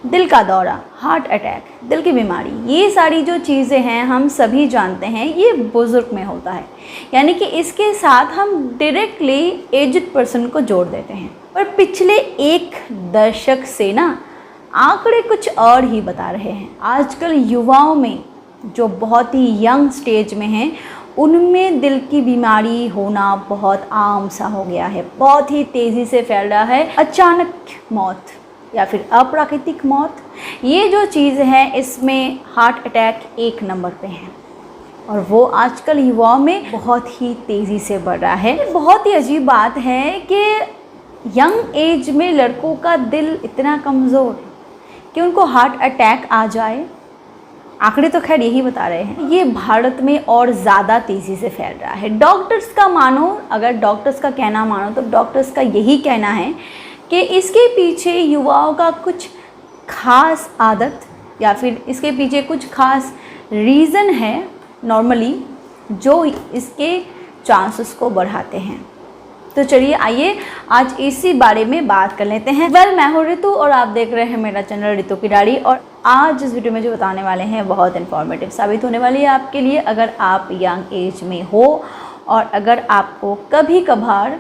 दिल का दौरा, हार्ट अटैक, दिल की बीमारी, ये सारी जो चीज़ें हैं हम सभी जानते हैं ये बुज़ुर्ग में होता है। यानी कि इसके साथ हम डायरेक्टली एज्ड पर्सन को जोड़ देते हैं। पर पिछले एक दशक से ना आंकड़े कुछ और ही बता रहे हैं। आजकल युवाओं में जो बहुत ही यंग स्टेज में हैं उनमें दिल की बीमारी होना बहुत आम सा हो गया है, बहुत ही तेज़ी से फैल रहा है। अचानक मौत या फिर अप्राकृतिक मौत, ये जो चीज़ है इसमें हार्ट अटैक एक नंबर पे है और वो आजकल युवाओं में बहुत ही तेज़ी से बढ़ रहा है। बहुत ही अजीब बात है कि यंग एज में लड़कों का दिल इतना कमज़ोर कि उनको हार्ट अटैक आ जाए। आंकड़े तो खैर यही बता रहे हैं, ये भारत में और ज़्यादा तेज़ी से फैल रहा है। डॉक्टर्स का मानो, अगर डॉक्टर्स का कहना मानो तो डॉक्टर्स का यही कहना है कि इसके पीछे युवाओं का कुछ खास आदत या फिर इसके पीछे कुछ खास रीज़न है नॉर्मली जो इसके चांसेस को बढ़ाते हैं। तो चलिए आइए आज इसी बारे में बात कर लेते हैं। मैं हूँ रितु और आप देख रहे हैं मेरा चैनल रितु की डायरी। और आज इस वीडियो में जो बताने वाले हैं बहुत इन्फॉर्मेटिव साबित होने वाली है आपके लिए, अगर आप यंग एज में हो और अगर आपको कभी कभार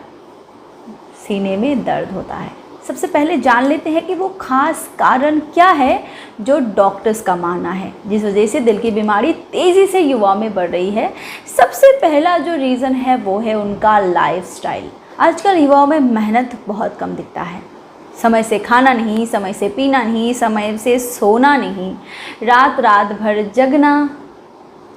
सीने में दर्द होता है। सबसे पहले जान लेते हैं कि वो खास कारण क्या है जो डॉक्टर्स का मानना है जिस वजह से दिल की बीमारी तेज़ी से युवाओं में बढ़ रही है। सबसे पहला जो रीज़न है वो है उनका लाइफस्टाइल। आजकल युवाओं में मेहनत बहुत कम दिखता है। समय से खाना नहीं, समय से पीना नहीं, समय से सोना नहीं, रात रात भर जगना,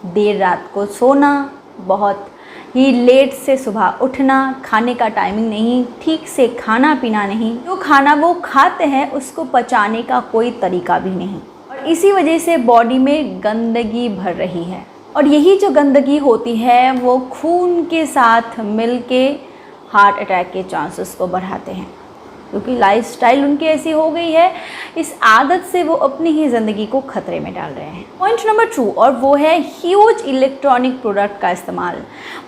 देर रात को सोना, बहुत ही लेट से सुबह उठना, खाने का टाइमिंग नहीं, ठीक से खाना पीना नहीं, जो खाना वो खाते हैं उसको पचाने का कोई तरीका भी नहीं और इसी वजह से बॉडी में गंदगी भर रही है। और यही जो गंदगी होती है वो खून के साथ मिलके हार्ट अटैक के चांसेस को बढ़ाते हैं क्योंकि लाइफस्टाइल उनकी ऐसी हो गई है। इस आदत से वो अपनी ही ज़िंदगी को खतरे में डाल रहे हैं। पॉइंट नंबर 2 और वो है ह्यूज इलेक्ट्रॉनिक प्रोडक्ट का इस्तेमाल।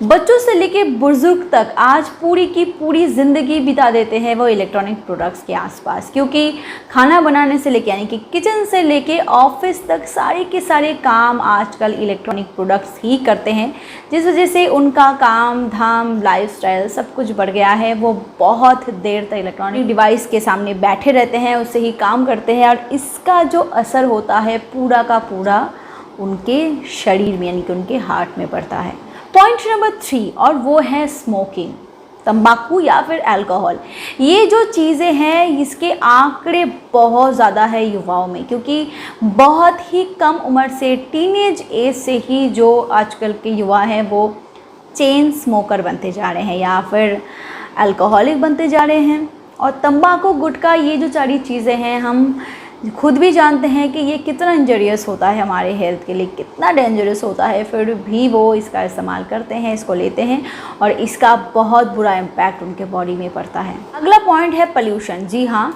बच्चों से लेके बुजुर्ग तक आज पूरी की पूरी ज़िंदगी बिता देते हैं वो इलेक्ट्रॉनिक प्रोडक्ट्स के आसपास, क्योंकि खाना बनाने से लेके यानी कि किचन से लेके ऑफिस तक सारे के सारे काम आजकल इलेक्ट्रॉनिक प्रोडक्ट्स ही करते हैं, जिस वजह से उनका काम धाम लाइफस्टाइल सब कुछ बढ़ गया है। वो बहुत देर तक इलेक्ट्रॉनिक डिवाइस के सामने बैठे रहते हैं, उससे ही काम करते हैं और इसका जो असर होता है पूरा का पूरा उनके शरीर में यानी कि उनके हार्ट में पड़ता है। पॉइंट नंबर 3 और वो है स्मोकिंग, तंबाकू या फिर अल्कोहल। ये जो चीज़ें हैं इसके आंकड़े बहुत ज़्यादा है युवाओं में, क्योंकि बहुत ही कम उम्र से टीनेज एज से ही जो आजकल के युवा हैं वो चेन स्मोकर बनते जा रहे हैं या फिर अल्कोहलिक बनते जा रहे हैं। और तंबाकू, गुटखा, ये जो सारी चीज़ें हैं हम खुद भी जानते हैं कि ये कितना इंजरियस होता है हमारे हेल्थ के लिए, कितना डेंजरस होता है, फिर भी वो इसका इस्तेमाल करते हैं, इसको लेते हैं और इसका बहुत बुरा इम्पैक्ट उनके बॉडी में पड़ता है। अगला पॉइंट है पोल्यूशन। जी हाँ,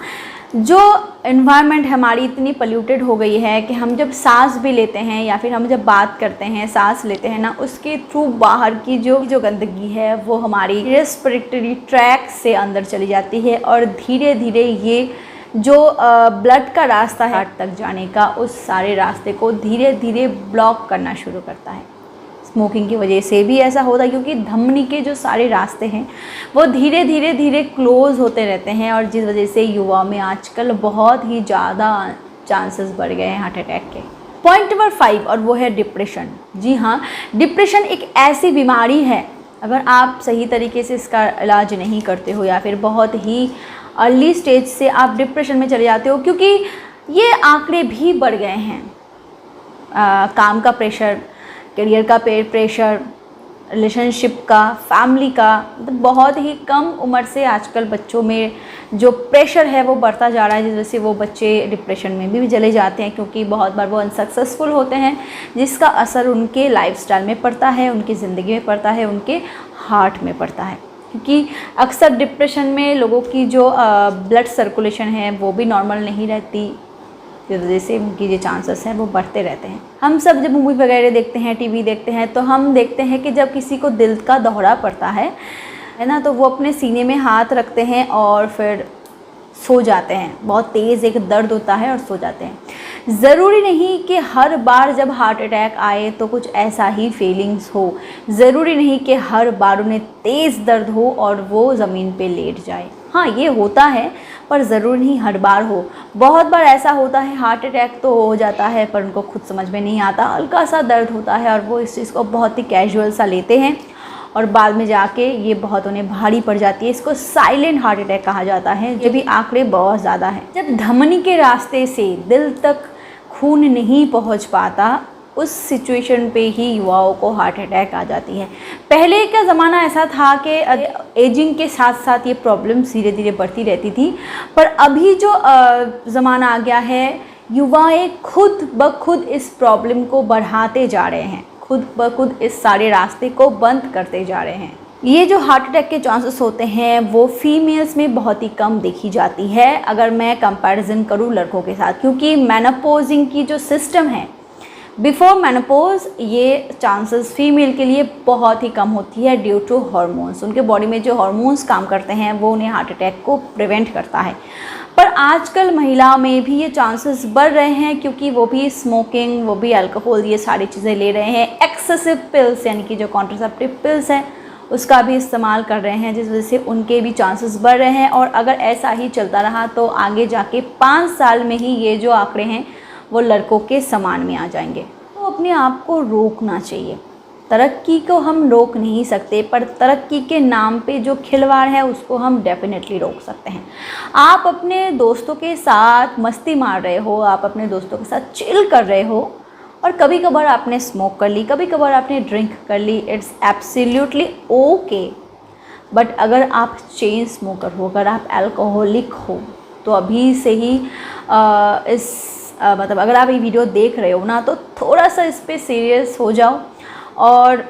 जो एनवायरनमेंट हमारी इतनी पोल्यूटेड हो गई है कि हम जब सांस भी लेते हैं या फिर हम जब बात करते हैं सांस लेते हैं ना, उसके थ्रू बाहर की जो गंदगी है वो हमारी रेस्पिरेटरी ट्रैक से अंदर चली जाती है और धीरे धीरे ये जो ब्लड का रास्ता है हार्ट तक जाने का, उस सारे रास्ते को धीरे धीरे ब्लॉक करना शुरू करता है। स्मोकिंग की वजह से भी ऐसा होता है क्योंकि धमनी के जो सारे रास्ते हैं वो धीरे धीरे क्लोज़ होते रहते हैं और जिस वजह से युवा में आजकल बहुत ही ज़्यादा चांसेस बढ़ गए हैं हार्ट अटैक के। पॉइंट नंबर 5 और वो है डिप्रेशन। जी हाँ, डिप्रेशन एक ऐसी बीमारी है, अगर आप सही तरीके से इसका इलाज नहीं करते हो या फिर बहुत ही अर्ली स्टेज से आप डिप्रेशन में चले जाते हो, क्योंकि ये आंकड़े भी बढ़ गए हैं। काम का प्रेशर, करियर का प्रेशर, रिलेशनशिप का, फैमिली का, मतलब बहुत ही कम उम्र से आजकल बच्चों में जो प्रेशर है वो बढ़ता जा रहा है, जिस वजह से वो बच्चे डिप्रेशन में भी चले जाते हैं क्योंकि बहुत बार वो अनसक्सेसफुल होते हैं, जिसका असर उनके लाइफस्टाइल में पड़ता है, उनकी ज़िंदगी में पड़ता है, उनके हार्ट में पड़ता है। क्योंकि अक्सर डिप्रेशन में लोगों की जो ब्लड सर्कुलेशन है वो भी नॉर्मल नहीं रहती, जिस वजह से उनकी जो चांसेस हैं वो बढ़ते रहते हैं। हम सब जब मूवी वगैरह देखते हैं, टीवी देखते हैं, तो हम देखते हैं कि जब किसी को दिल का दौरा पड़ता है ना, तो वो अपने सीने में हाथ रखते हैं और फिर सो जाते हैं, बहुत तेज़ एक दर्द होता है और सो जाते हैं। ज़रूरी नहीं कि हर बार जब हार्ट अटैक आए तो कुछ ऐसा ही फीलिंग्स हो, ज़रूरी नहीं कि हर बार उन्हें तेज़ दर्द हो और वो ज़मीन पे लेट जाए। हाँ, ये होता है पर ज़रूरी नहीं हर बार हो। बहुत बार ऐसा होता है हार्ट अटैक तो हो जाता है पर उनको खुद समझ में नहीं आता, हल्का सा दर्द होता है और वो इस चीज़ को बहुत ही कैजुअल सा लेते हैं और बाद में जाके ये बहुत उन्हें भारी पड़ जाती है। इसको साइलेंट हार्ट अटैक कहा जाता है, ये भी आंकड़े बहुत ज़्यादा हैं। जब धमनी के रास्ते से दिल तक खून नहीं पहुंच पाता, उस सिचुएशन पे ही युवाओं को हार्ट अटैक आ जाती है। पहले का ज़माना ऐसा था कि एजिंग के साथ साथ ये प्रॉब्लम्स धीरे धीरे बढ़ती रहती थी, पर अभी जो ज़माना आ गया है, युवाएं खुद ब खुद इस प्रॉब्लम को बढ़ाते जा रहे हैं, खुद ब खुद इस सारे रास्ते को बंद करते जा रहे हैं। ये जो हार्ट अटैक के चांसेस होते हैं वो फीमेल्स में बहुत ही कम देखी जाती है अगर मैं कंपैरिजन करूँ लड़कों के साथ, क्योंकि मेनोपॉजिंग की जो सिस्टम है बिफोर मेनोपॉज, ये चांसेस फीमेल के लिए बहुत ही कम होती है ड्यू टू हार्मोन्स। उनके बॉडी में जो हार्मोन्स काम करते हैं वो उन्हें हार्ट अटैक को प्रिवेंट करता है। पर आजकल महिलाओं में भी ये चांसेस बढ़ रहे हैं क्योंकि वो भी स्मोकिंग, वो भी अल्कोहल, ये सारी चीज़ें ले रहे हैं। एक्सेसिव पिल्स यानी कि जो कॉन्ट्रासेप्टिव पिल्स हैं उसका भी इस्तेमाल कर रहे हैं, जिस वजह से उनके भी चांसेस बढ़ रहे हैं। और अगर ऐसा ही चलता रहा तो आगे जाके 5 साल में ही ये जो आंकड़े हैं वो लड़कों के समान में आ जाएंगे। तो अपने आप को रोकना चाहिए। तरक्की को हम रोक नहीं सकते पर तरक्की के नाम पे जो खिलवाड़ है उसको हम डेफिनेटली रोक सकते हैं। आप अपने दोस्तों के साथ मस्ती मार रहे हो, आप अपने दोस्तों के साथ चिल कर रहे हो और कभी कभार आपने स्मोक कर ली, कभी कभार आपने ड्रिंक कर ली, इट्स एब्सोल्युटली ओके। बट अगर आप चेन स्मोकर हो, अगर आप अल्कोहलिक हो तो अभी से ही मतलब अगर आप ये वीडियो देख रहे हो ना तो थोड़ा सा इस पे सीरियस हो जाओ। और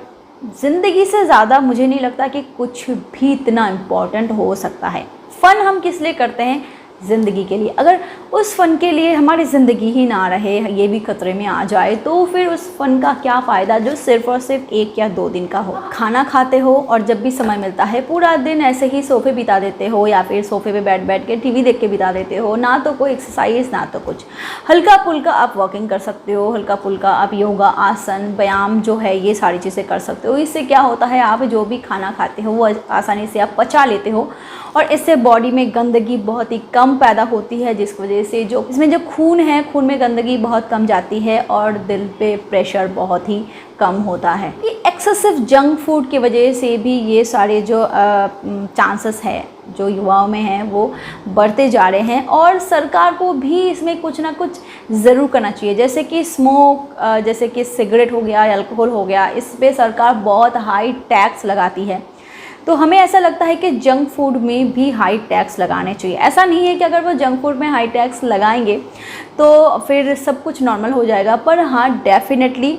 ज़िंदगी से ज़्यादा मुझे नहीं लगता कि कुछ भी इतना इम्पॉर्टेंट हो सकता है। फ़न हम किस लिए करते हैं? ज़िंदगी के लिए। अगर उस फ़न के लिए हमारी ज़िंदगी ही ना रहे, ये भी खतरे में आ जाए, तो फिर उस फ़न का क्या फ़ायदा जो सिर्फ़ और सिर्फ 1 या 2 दिन का हो। खाना खाते हो और जब भी समय मिलता है पूरा दिन ऐसे ही सोफ़े बिता देते हो या फिर सोफ़े पे बैठ के टीवी देख के बिता देते हो, ना तो कोई एक्सरसाइज ना तो कुछ। हल्का फुल्का आप वॉकिंग कर सकते हो, हल्का फुल्का आप योगा, आसन, व्यायाम जो है ये सारी चीज़ें कर सकते हो। इससे क्या होता है, आप जो भी खाना खाते हो वो आसानी से आप पचा लेते हो और इससे बॉडी में गंदगी बहुत ही कम पैदा होती है, जिस वजह से जो इसमें जो खून है, खून में गंदगी बहुत कम जाती है और दिल पे प्रेशर बहुत ही कम होता है। ये एक्सेसिव जंक फूड की वजह से भी ये सारे जो चांसेस है जो युवाओं में हैं वो बढ़ते जा रहे हैं और सरकार को भी इसमें कुछ ना कुछ ज़रूर करना चाहिए। जैसे कि स्मोक, जैसे कि सिगरेट हो गया, अल्कोहल हो गया, इस पे सरकार बहुत हाई टैक्स लगाती है। तो हमें ऐसा लगता है कि जंक फूड में भी हाई टैक्स लगाने चाहिए। ऐसा नहीं है कि अगर वो जंक फूड में हाई टैक्स लगाएंगे तो फिर सब कुछ नॉर्मल हो जाएगा, पर हाँ डेफिनेटली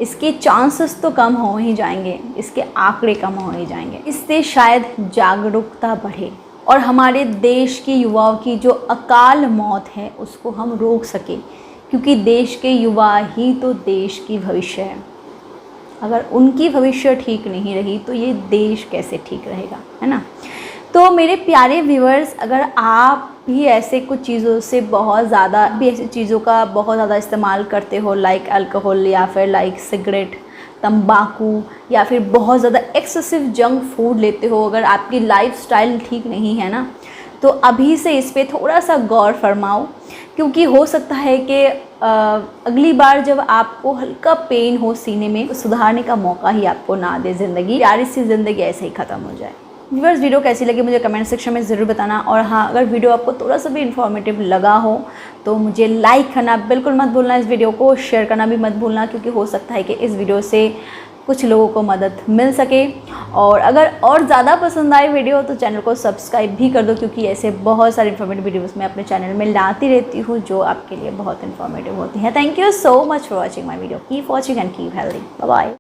इसके चांसेस तो कम हो ही जाएंगे, इसके आंकड़े कम हो ही जाएंगे। इससे शायद जागरूकता बढ़े और हमारे देश के युवाओं की जो अकाल मौत है उसको हम रोक सके, क्योंकि देश के युवा ही तो देश की भविष्य है। अगर उनकी भविष्य ठीक नहीं रही तो ये देश कैसे ठीक रहेगा, है ना। तो मेरे प्यारे व्यूअर्स, अगर आप भी ऐसे कुछ चीज़ों से बहुत ज़्यादा ऐसी चीज़ों का बहुत ज़्यादा इस्तेमाल करते हो, लाइक अल्कोहल या फिर लाइक सिगरेट, तंबाकू या फिर बहुत ज़्यादा एक्सेसिव जंक फूड लेते हो, अगर आपकी लाइफस्टाइल ठीक नहीं है ना, तो अभी से इस पे थोड़ा सा गौर फरमाओ, क्योंकि हो सकता है कि अगली बार जब आपको हल्का पेन हो सीने में, तो सुधारने का मौका ही आपको ना दे ज़िंदगी, प्यारी सी ज़िंदगी ऐसे ही ख़त्म हो जाए। व्यूअर्स, वीडियो कैसी लगी मुझे कमेंट सेक्शन में ज़रूर बताना। और हाँ, अगर वीडियो आपको थोड़ा सा भी इन्फॉर्मेटिव लगा हो तो मुझे लाइक करना बिल्कुल मत भूलना, इस वीडियो को शेयर करना भी मत भूलना, क्योंकि हो सकता है कि इस वीडियो से कुछ लोगों को मदद मिल सके। और अगर और ज़्यादा पसंद आए वीडियो तो चैनल को सब्सक्राइब भी कर दो, क्योंकि ऐसे बहुत सारे इन्फॉर्मेटिव वीडियोस मैं अपने चैनल में लाती रहती हूँ जो आपके लिए बहुत इन्फॉर्मेटिव होती हैं। Thank you so much for watching my video. Keep watching and keep healthy. Bye bye.